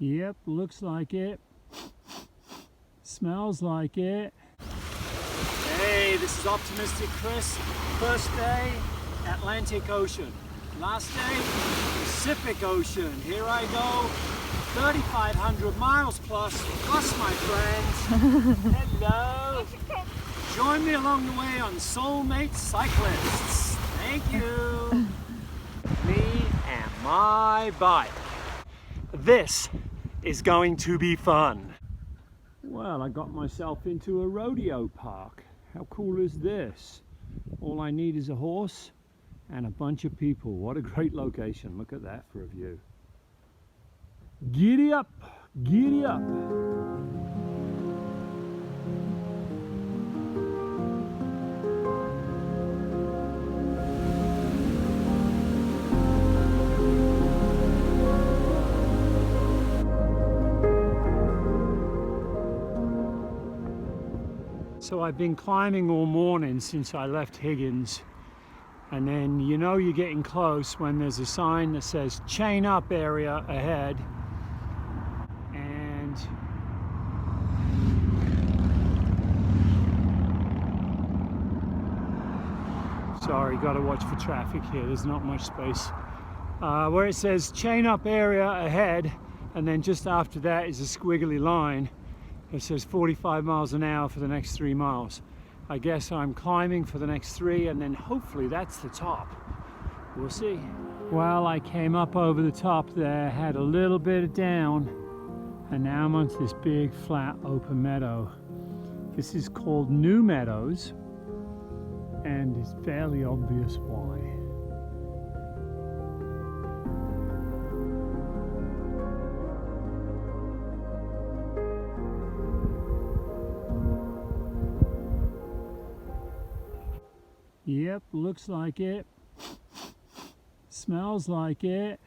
Yep, looks like it. Smells like it. Hey, this is Optimistic Chris. First day, Atlantic Ocean. Last day, Pacific Ocean. Here I go, 3,500 miles plus my friends. Hello. Join me along the way on Soulmate Cyclists. Thank you. Me and my bike. This is going to be fun. Well, I got myself into a rodeo park. How cool is this? All I need is a horse and a bunch of people. What a great location. Look at that for a view. Giddy up, giddy up. So I've been climbing all morning since I left Riggins, and then you know you're getting close when there's a sign that says chain up area ahead, and sorry, got to watch for traffic here, there's not much space, where it says chain up area ahead, and then just after that is a squiggly line. It says 45 miles an hour for the next 3 miles. I guess I'm climbing for the next 3, and then hopefully that's the top. We'll see. Well, I came up over the top there, had a little bit of down, and now I'm onto this big flat open meadow. This is called New Meadows, and it's fairly obvious why. Yep, looks like it. Smells like it.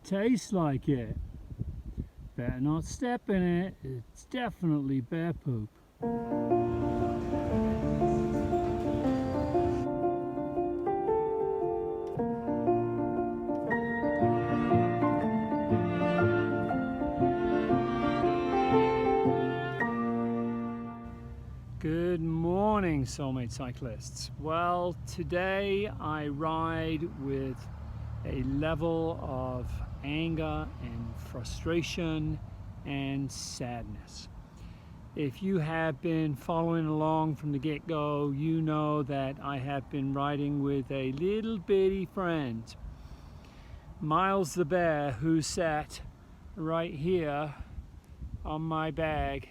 Tastes like it. Better not step in it. It's definitely bear poop. Good morning, Soulmate Cyclists. Well, today I ride with a level of anger and frustration and sadness. If you have been following along from the get-go, you know that I have been riding with a little bitty friend, Miles the bear, who sat right here on my bag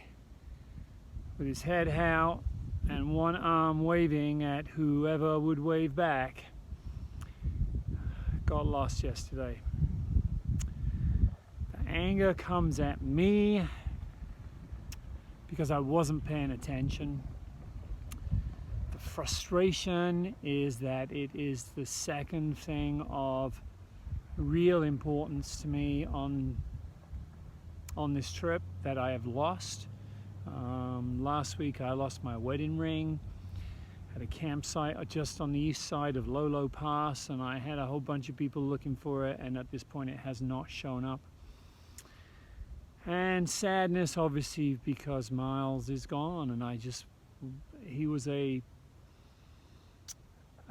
with his head out and one arm waving at whoever would wave back. Got lost yesterday. The anger comes at me because I wasn't paying attention. The frustration is that it is the second thing of real importance to me on this trip that I have lost. Last week I lost my wedding ring at a campsite just on the east side of Lolo Pass, and I had a whole bunch of people looking for it, and at this point it has not shown up. And sadness, obviously, because Miles is gone, and he was a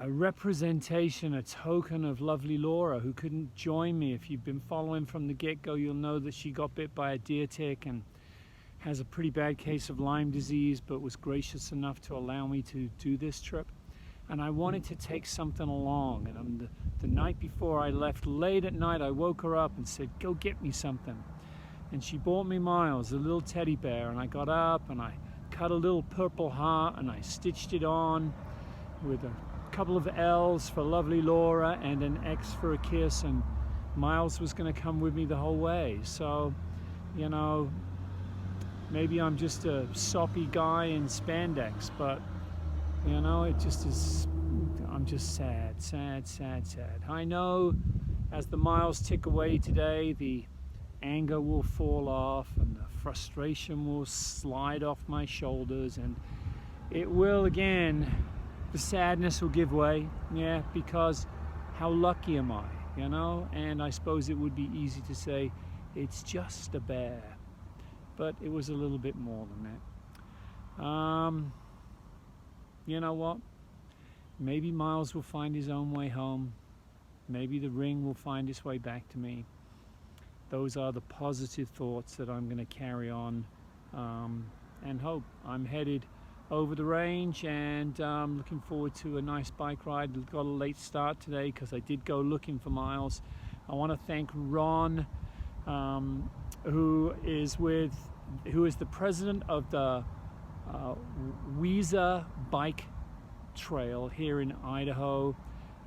representation, a token of lovely Laura, who couldn't join me. If you've been following from the get-go, you'll know that she got bit by a deer tick and has a pretty bad case of Lyme disease, but was gracious enough to allow me to do this trip. And I wanted to take something along, and the night before I left, late at night, I woke her up and said, go get me something. And she bought me Miles, a little teddy bear, and I got up and I cut a little purple heart and I stitched it on with a couple of L's for lovely Laura and an X for a kiss, and Miles was going to come with me the whole way. So, you know, maybe I'm just a soppy guy in spandex, but you know, it just is, I'm just sad. I know as the miles tick away today, the anger will fall off and the frustration will slide off my shoulders, and it will again the sadness will give way, yeah, because how lucky am I, you know? And I suppose it would be easy to say, it's just a bear. But it was a little bit more than that. You know what? Maybe Miles will find his own way home. Maybe the ring will find its way back to me. Those are the positive thoughts that I'm going to carry on and hope. I'm headed over the range and looking forward to a nice bike ride. Got a late start today because I did go looking for Miles. I want to thank Ron, who is the president of the Weezer Bike Trail here in Idaho.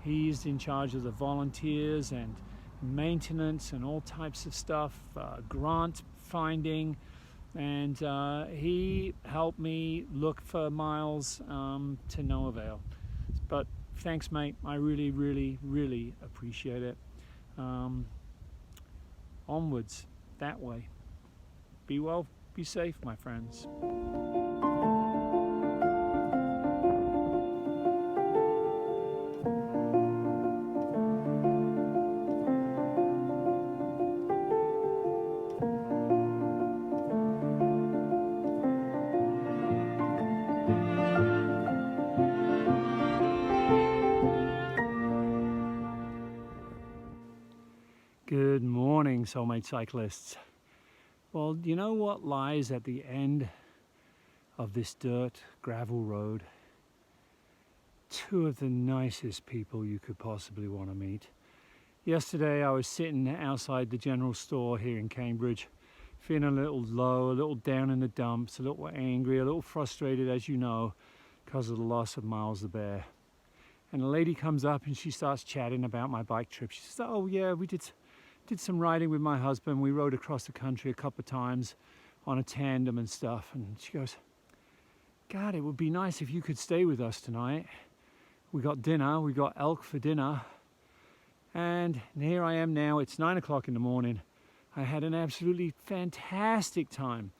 He's in charge of the volunteers and maintenance and all types of stuff, grant finding, and he helped me look for Miles to no avail. But thanks, mate. I really, really, really appreciate it. Onwards, that way. Be well, be safe, my friends. Good morning, Soulmate Cyclists. Well, you know what lies at the end of this dirt gravel road? Two of the nicest people you could possibly want to meet. Yesterday I was sitting outside the general store here in Cambridge, feeling a little low, a little down in the dumps, a little angry, a little frustrated, as you know, because of the loss of Miles the bear. And a lady comes up and she starts chatting about my bike trip. She says, oh yeah, we did some riding with my husband. We rode across the country a couple of times on a tandem and stuff. And she goes, God, it would be nice if you could stay with us tonight. We got dinner, we got elk for dinner. And here I am now, it's 9 o'clock in the morning. I had an absolutely fantastic time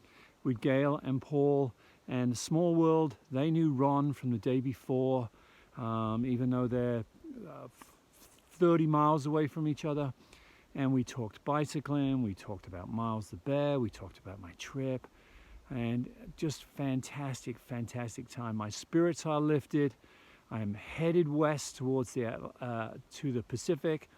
with Gail and Paul and Small World. They knew Ron from the day before, even though they're 30 miles away from each other. And we talked bicycling, we talked about Miles the bear, we talked about my trip, and just fantastic, fantastic time. My spirits are lifted. I'm headed west towards to the Pacific,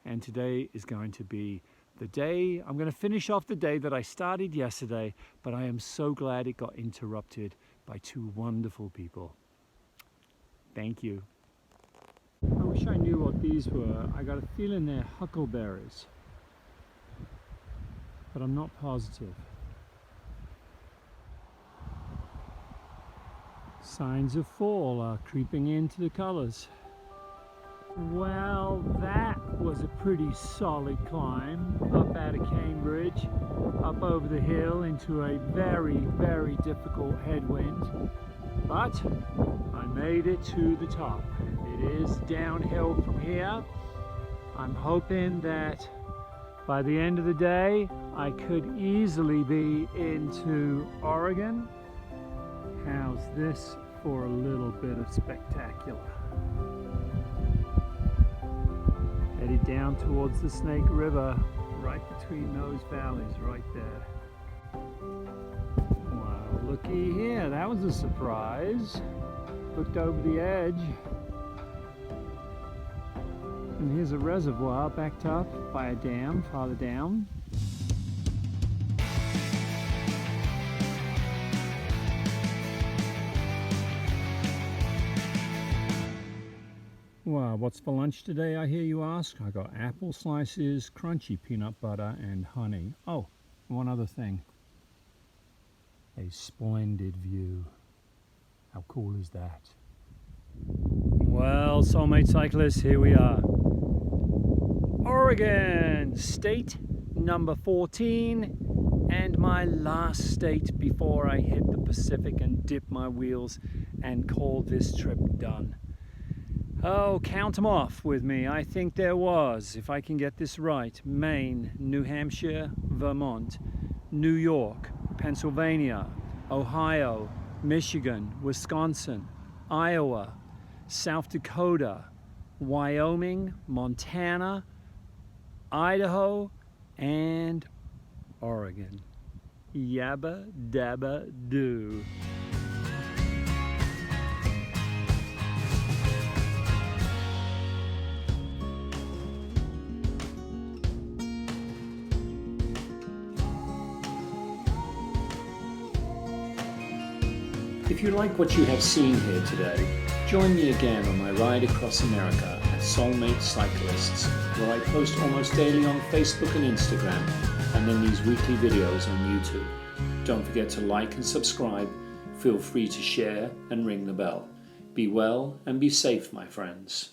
and today is going to be the day. I'm going to finish off the day that I started yesterday, but I am so glad it got interrupted by two wonderful people. Thank you. I wish I knew what these were. I got a feeling they're huckleberries, but I'm not positive. Signs of fall are creeping into the colors. Well, that was a pretty solid climb up out of Cambridge, up over the hill into a very, very difficult headwind. But I made it to the top. It is downhill from here. I'm hoping that by the end of the day, I could easily be into Oregon. How's this for a little bit of spectacular? Headed down towards the Snake River, right between those valleys right there. Wow, looky here, that was a surprise. Looked over the edge. And here's a reservoir backed up by a dam farther down. Wow, what's for lunch today, I hear you ask? I got apple slices, crunchy peanut butter, and honey. Oh, one other thing. A splendid view. How cool is that? Well, Soulmate Cyclists, here we are. Oregon, state number 14, and my last state before I hit the Pacific and dip my wheels and call this trip done. Oh, count them off with me. I think there was, if I can get this right, Maine, New Hampshire, Vermont, New York, Pennsylvania, Ohio, Michigan, Wisconsin, Iowa, South Dakota, Wyoming, Montana, Idaho, and Oregon. Yabba dabba doo. If you like what you have seen here today, join me again on my ride across America at Soulmate Cyclists, where I post almost daily on Facebook and Instagram, and then these weekly videos on YouTube. Don't forget to like and subscribe. Feel free to share and ring the bell. Be well and be safe, my friends.